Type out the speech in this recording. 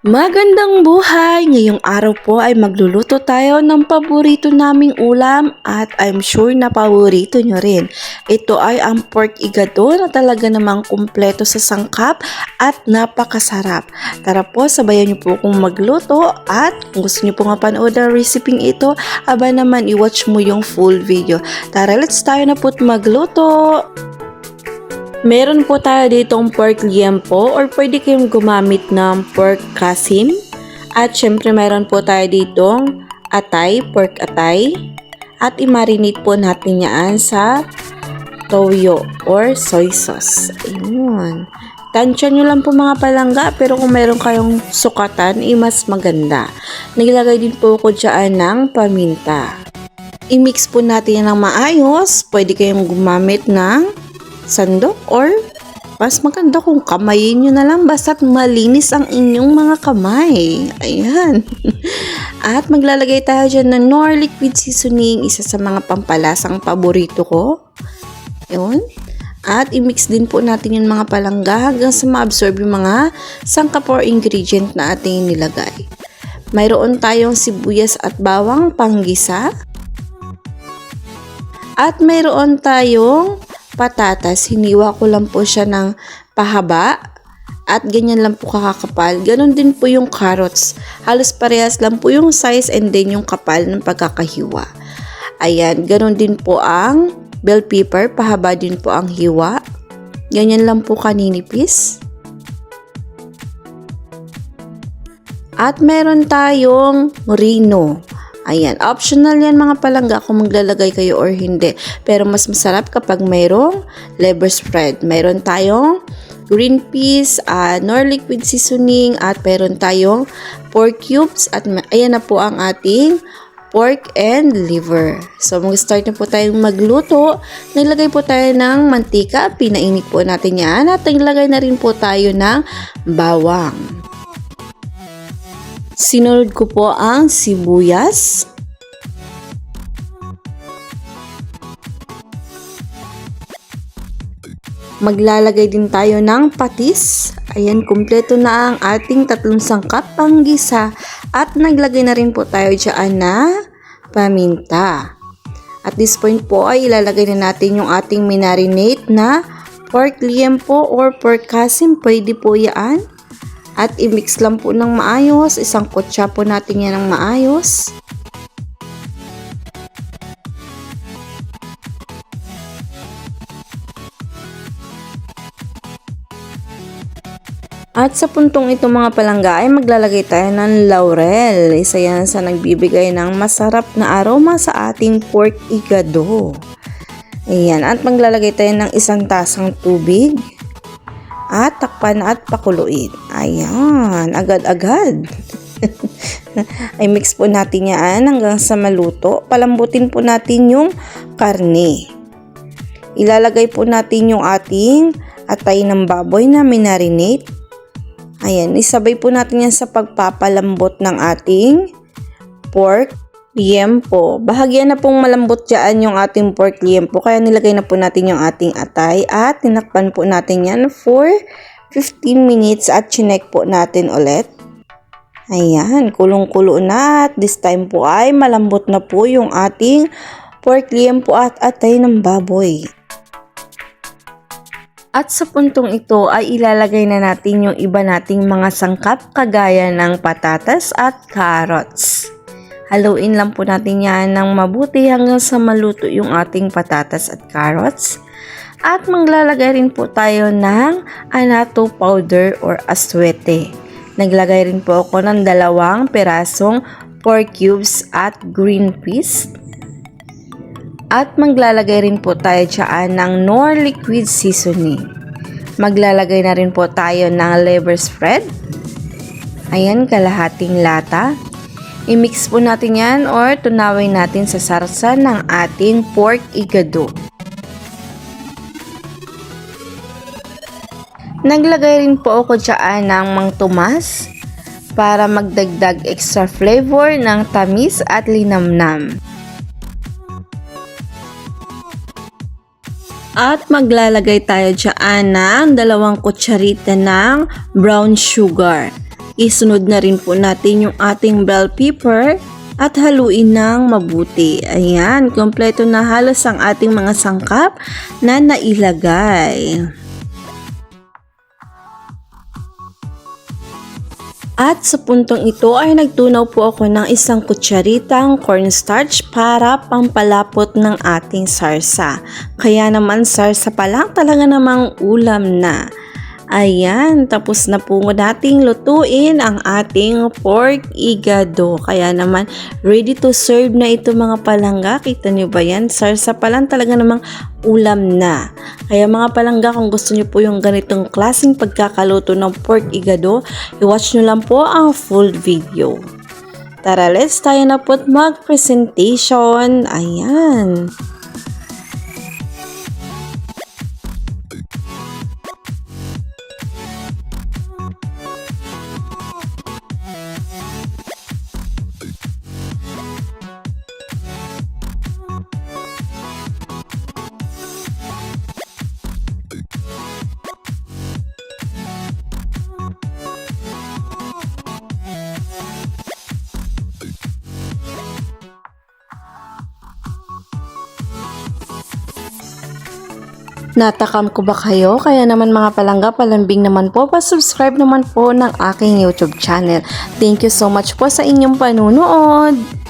Magandang buhay! Ngayong araw po ay magluluto tayo ng paborito naming ulam at I'm sure na paborito nyo rin. Ito ay ang pork igado na talaga namang kumpleto sa sangkap at napakasarap. Tara po, sabayan nyo po kung magluto at kung gusto nyo po nga panood ang recipe ito, aba naman i-watch mo yung full video. Tara, let's tayo na po't magluto! Meron po tayo ditong pork liempo or pwede kayong gumamit ng pork kasim. At syempre meron po tayo ditong atay, pork atay. At i-marinate po natin yan sa toyo or soy sauce. Ayun. Tansya nyo lang po mga palangga, pero kung meron kayong sukatan, mas maganda. Nilagay din po ko dyan ng paminta. I-mix po natin yan ng maayos. Pwede kayong gumamit ng sandok or mas maganda kung kamayin nyo na lang basta't malinis ang inyong mga kamay. Ayan. At maglalagay tayo dyan ng Knorr liquid seasoning, isa sa mga pampalasang paborito ko. Yun. At i-mix din po natin yung mga palangga hanggang sa ma-absorb yung mga sangkap or ingredient na ating nilagay. Mayroon tayong sibuyas at bawang panggisa. At mayroon tayong patatas, hiniwa ko lang po siya ng pahaba at ganyan lang po kakapal. Ganon din po yung carrots. Halos parehas lang po yung size and then yung kapal ng pagkakahiwa. Ayan, ganon din po ang bell pepper, pahaba din po ang hiwa. Ganyan lang po kaninipis. At meron tayong rino. Ayan, optional yan mga palangga kung maglalagay kayo or hindi. Pero mas masarap kapag mayroong liver spread. Mayroon tayong green peas, Knorr liquid seasoning, at meron tayong pork cubes. At ayan na po ang ating pork and liver. So mag-start na po tayong magluto. Naglagay po tayo ng mantika, pinainit po natin yan. At naglagay na rin po tayo ng bawang. Sinunod ko po ang sibuyas. Maglalagay din tayo ng patis. Ayan, kumpleto na ang ating tatlong sangkap panggisa. At naglagay na rin po tayo dyan na paminta. At this point po ay ilalagay na natin yung ating minarinate na pork liempo or pork kasim. Pwede po yan. At i-mix lang po ng maayos. Isang kutsa po natin yan ng maayos. At sa puntong ito mga palangga ay maglalagay tayo ng laurel. Isa yan sa nagbibigay ng masarap na aroma sa ating pork igado. Ayan. At maglalagay tayo ng isang tasang tubig. At takpan at pakuluin. Ayan, agad-agad. Ay mix po natin yan hanggang sa maluto. Palambutin po natin yung karne. Ilalagay po natin yung ating atay ng baboy na minarinate. Ayan, isabay po natin yan sa pagpapalambot ng ating pork liempo. Bahagya na pong malambot dyan yung ating pork liempo. Kaya nilagay na po natin yung ating atay at tinakpan po natin yan for 15 minutes at chinek po natin ulit. Ayan, kulong-kulo na. At this time po ay malambot na po yung ating pork liempo at atay ng baboy. At sa puntong ito ay ilalagay na natin yung iba nating mga sangkap kagaya ng patatas at carrots. Haluin lang po natin yan ng mabuti hanggang sa maluto yung ating patatas at carrots. At maglalagay rin po tayo ng annatto powder or aswete. Naglagay rin po ako ng 2 pirasong pork cubes at green peas. At maglalagay rin po tayo dyan ng Knorr liquid seasoning. Maglalagay na rin po tayo ng liver spread. Ayan, kalahating lata. I-mix po natin yan or tunawin natin sa sarsa ng ating pork igado. Naglagay rin po ako dyan ng mang tomas para magdagdag extra flavor ng tamis at linamnam. At maglalagay tayo dyan ng 2 kutsarita ng brown sugar. Isunod na rin po natin yung ating bell pepper at haluin ng mabuti. Ayan, kompleto na halos ang ating mga sangkap na nailagay. At sa puntong ito ay nagtunaw po ako ng isang kutsaritang cornstarch para pampalapot ng ating sarsa. Kaya naman sarsa pa lang talaga namang ulam na. Ayan, tapos na po nating lutuin ang ating pork igado. Kaya naman, ready to serve na ito mga palangga. Kita nyo ba yan? Sarsa pa lang talaga namang ulam na. Kaya mga palangga, kung gusto nyo po yung ganitong klaseng pagkakaluto ng pork igado, i-watch nyo lang po ang full video. Tara, let's tayo na po't mag-presentation. Ayan. Natakam ko ba kayo? Kaya naman mga palangga, palambing naman po, pa-subscribe naman po ng aking YouTube channel. Thank you so much po sa inyong panunood!